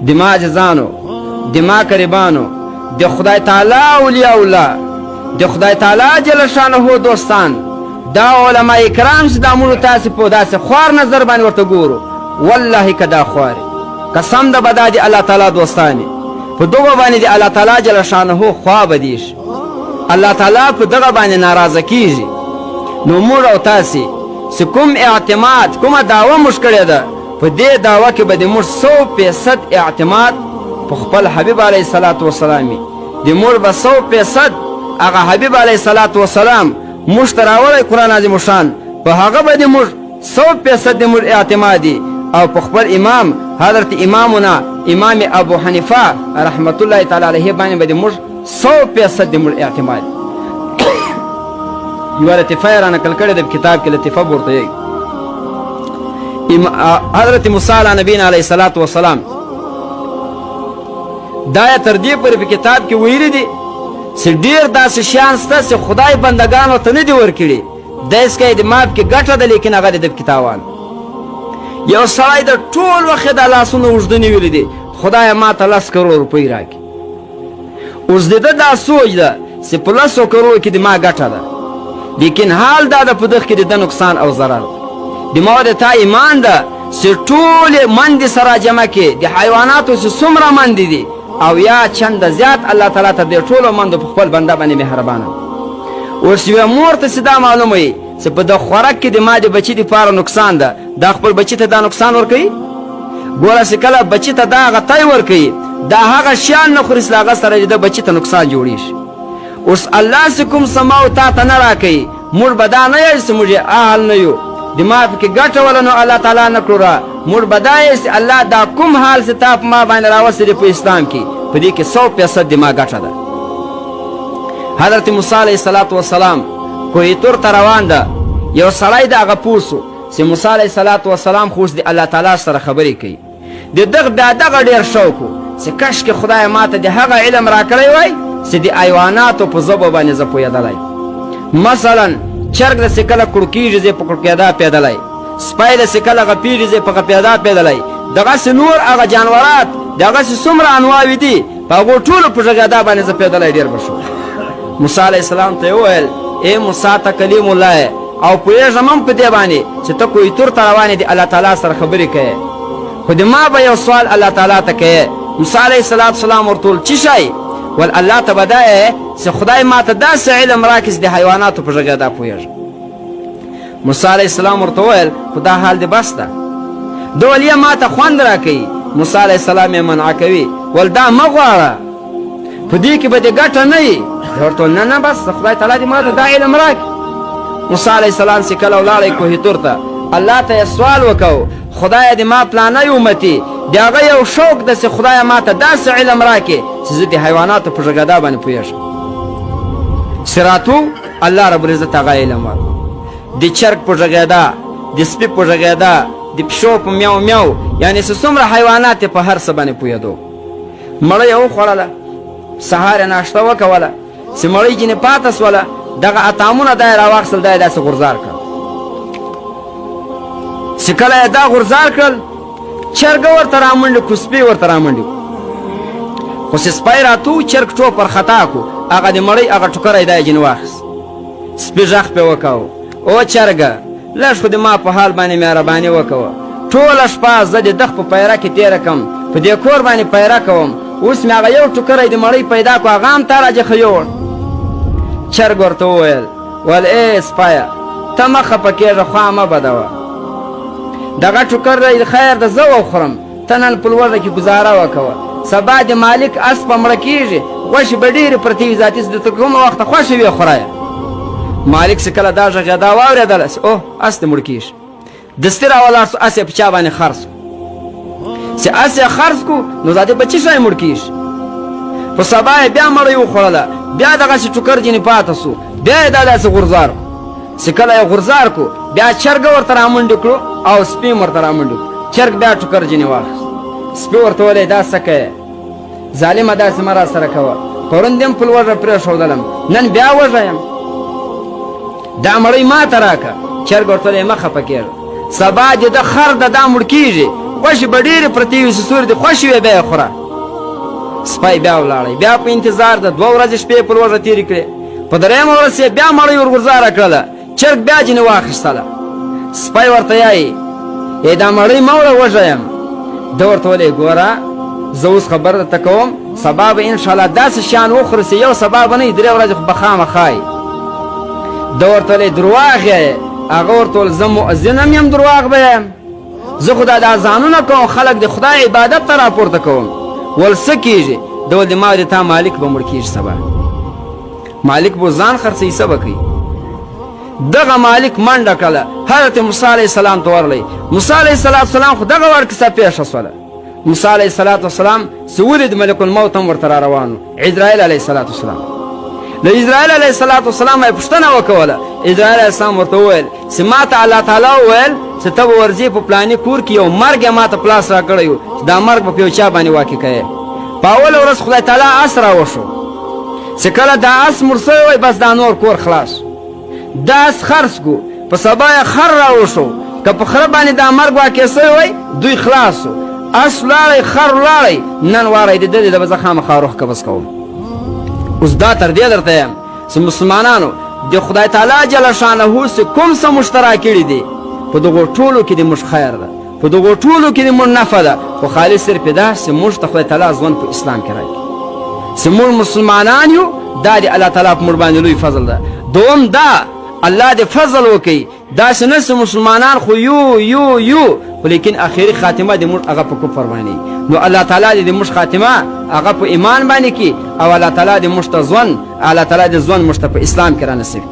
دما عزیزانو دما قریبانو د خدای تعالی اولیاء الله د خدای تعالی جل شانه دوستان دا علماء کرام چې دا موږ تاسې په داسې خوار نظر باندې ورته ګورو والله که دا خوارې قسم ده به دا د الله تعالی دوستانې په دغه باندې د الله تعالی جل شانه خوا به دیشي الله تعالی په دغه باندې ناراضه کیږي نو موږ او تاسې چې کوم اعتماد کومه دعوه موږ کړې ده په دې دعوه کې به د موږ 100% اعتماد په خپل حبیب علیه الصلاة والسلام وي د موږ به 100% هغه حبیب علیه الصلاة والسلام موږ ته راوړی قرآن عظیم الشان په هغه به د موږ 100% د موږ اعتماد او په خپل امام حضرت امامنا امام ابو حنیفه رحمت الله تعالی علیه باندې به د موږ 100% د موږ اعتماد یوه لطیفه یې رانقل کړې ده په کتاب کې لطیفه به ورته یې حضرت موسی علیه نبینا علیه الصلاة والسلام دا یې تر دې پورې په کتاب کې ویلي دي چې ډېر داسې شیان شته چې خدای بندګانو ته نه دي ورکړي داسې که یې د ماپ کې ګټه ده لیکن هغه د ده په کې تاوان یو سړی د ټول وخت د لاسونه اوږده نیولي دي خدایه ما ته 10 کروړ روپۍ راکړي اوس د ده دا سوچ ده چې په 10 کروړو کې د ما ګټه ده لیکن حال دا ده په دغه کې د ده نقصان او ضرر د ما د تا ایمان ده چې ټولې مندې سره جمع کې د حیواناتو چې څومره مندې دي او یا چنده زیات الله تعالی ته د ټولو مندو په خپل بنده باندې مهربانه اوس یوه مور ته چې دا معلومه وي چې په د خوراک کې د ما د بچي دپاره نقصان ده دا خپل بچي ته دا نقصان ورکوي ګوره چې کله بچي ته دا هغه تی ورکوي دا هغه شیان نه خوري چې د هغه سره د بچي ته نقصان جوړېږي اوس الله چې کوم سماو تا ته نه راکوي موږ به دا نه یو چې موږ یې اهل نه یو د ما پکې ګټه وله نو الله تعالی نه کړو را موږ به دا یې چې الله دا کوم حال چې تا په ما باندې راوستې دی په اسلام کې په دې کې 100% د ما ګټه ده حضرت موسی علیه الصلاة والسلام کوهی تور ته روان ده یو سړی د هغه پوه سو چې موسی علیه الصلاة والسلام خو اوس د الله تعالی سره خبرې کوي د دغه بیا دغه ډېر شوق و چې کشکې خدای ما ته د هغه علم راکړی وای چې د حیواناتو په ژبو باندې زه پوهېدلی مثلا چرګ د چې کله کړکېږي زه په کړکېدا پیدلی سپی د چې کله غپېږي زه په غپېدا پیدلی دغسې نور هغه جانورات د هغسې څومره انواوې دي په هغو ټولو په غږېدا باندې زه پیدلی ډېر به شو موسی علیه السلام ته یې وویل ای موسی ته کلیم الله او پوهېږم هم په دې باندې چې ته کوهی تور ته روان یې د الله تعالی سره خبرې کوې خو د ما به یو سوال الله تعالی ته کوې موسی علیه السلام ورته وویل څه شی ول الله ته به دا چې خدای ما ته داسې علم راکړي چې د حیواناتو په غږېدا پوهېږم موسی علیه السلام ورته وویل خو دا حال دې بس ده ده ول یې ما ته خوند راکوي موسی علیه السلام یې منع کوي ول دا مه غواړه په دې کې به دې ګټه نه وي ورته ویل نه بس خدای تعالی دې ما ته دا علم راکړي موسی علیه السلام چې کله ولاړی کوهي تور ته الله ته یې سوال وکړو خدایه د ما پلانی امتي د هغه یو شوق ده چې خدایه ما ته داسې علم راکړي چې زه د حیواناتو په غږېدا باندې پوهېږم صراطو الله رب العزت هغه علم ورکړو د چرګ په غږېدا د سپي په غږېدا د پشو په میاو میاو یعنې چې څومره حیوانات یې په هر څه باندې پوهېدو مړۍ یې وخوړله سهار یې ناشته وکوله چې مړۍ ځینې پاته سوله دغه اتامونه دا یې راواخیستل دا یې داسې غورځار کړل چې کله یې دا غورځار کړل چرګه ورته رامنډې کړو سپی ورته رامنډې خو چې سپی راتو چرګ ټوپ ورخطا کړو هغه د مړۍ هغه ټوکری دا یې ځینې واخیست سپي غږ پرې وکاوه او چرګه لږ خو د ما په حال باندې مهرباني وکوه ټوله شپه زه د دغ په پیره کې تېره کړم په دې کور باندې پیره کوم اوس مې هغه یو ټوکری د مړۍ پیدا کړو هغه هم تا راجخه یوړ چرګ ورته وویل ول ای سپیه ته مه خفه کېږه خوا مه بدوه دغه ټوکر دی خیر ده زه وخورم ته نن په لوږه کې ګزاره وکوه سبا د مالک اس په مړه کېږي غوښې به ډېرې پرتې وي ذاتي د کومه وخته خوښې وي خورایه مالک چې کله دا غږېدا واورېدله اوه اس دې مړ کېږي دستي راولاړ سو اس یې په چا باندې خرڅ چې اس یې خرڅ کړو نو دا دې په څه شی مړ کېږي په سبا یې بیا مړۍ وخوړله بیا دغسې ټوکر ځینې پاته سو بیا یې دا داسې غورځار کړو چې کله یې غورځار کړو بیا چرګه ورته رامنډې کړو او سپي هم ورته رامنډې کړو چرګ بیا ټوکر ځینې واخیست سپي ورته ویلی دا څه کوې ظالمه داسې مه را سره کوه پرون دې هم په لوږه پرېښودلم نن بیا وږه یم دا مړۍ ما ته راکړه چرګ ورته ویلی مه خفه کېږه سبا دې ده خر ده دا مړ کېږي غوښې به ډېرې پرتې وي چې سورې دې خوښې وي بیا یې خوره. سپی بیا ولاړی، بیا په انتظار د 2 ورځې شپې په لوږه تېرې کړې. په 3مه ورځ یې بیا مړۍ ورګوزاره کړله، چرګ بیا ځینې واخیستله. سپی ورته یایي ای دا مړۍ مه وړه وږه یم. ده ورته ویلی ګوره زه اوس خبر درته کوم، سبا به انشاءالله داسې شیان وخورې چې یو سبا به نه وي 3 ورځې خو به خامخا یي. ده ورته ویلی دروغ یې. هغه ورته ویل زه مؤذن هم یم دروغ به یم، زه خو دا اذانونه کوم خلک د خدای عبادت ته راپورته کوم. ول څه کېږي؟ ده ویل د ما د تا مالک به مړ کېږي سبا، مالک به ځان خرڅوي څه به کوي. دغه مالک منډه کړله حضرت موسی علیه السلام ته ورغلی. موسی علیه السلام خو دغه وړ کیسه پیښه شوله. موسی علیه السلام چې ولید ملک الموت هم ورته را روان و، عزراییل علیه السلام. له عزراییل علیه السلام یې پوښتنه وکوله. عزراییل علیه السلام ورته وویل چې ما ته الله تعالی وویل چې ته به ورځې په پلاني کور کې یو مرګ یې ما ته پلاس را کړی و چې دا مرګ به په یو چا باندې واقع کوې. په اوله ورځ خدای تعالی اس را وشو چې کله دا اس مړ سوی وی بس دا نور کور خلاص. دا اس خرڅ کړو، په سبا یې خر را وشو، که په خره باندې دا مرګ واقع سوی وی دوی خلاص و. اس ولاړی، خر ولاړی، نن واری د دې د به زه خامخا روح قبض کوم. اوس دا تر دې درته یم چې مسلمانانو د خدای تعالی جل شانه چې کوم څه مشترک کړي دي په دغو ټولو کې د موږ خیر ده، په دغو ټولو کې د موږ نفع ده، خو خالص صرف دا چې موږ ته خدای تعالی ژوند په اسلام کې راکړي چې موږ مسلمانان یو. دا د الله تعالی په موږ باندې لوی فضل ده. دوم دا الله دې فضل وکړي داسې نه چې مسلمانان خو یو خو لیکن اخري خاتمه د موږ هغه په کفر باندې. نو الله تعالی دې د موږ خاتمه هغه په ایمان باندې کړي او الله تعالی دې موږ ته ژوند، الله تعالی دې ژوند موږ ته په اسلام کې را نصیب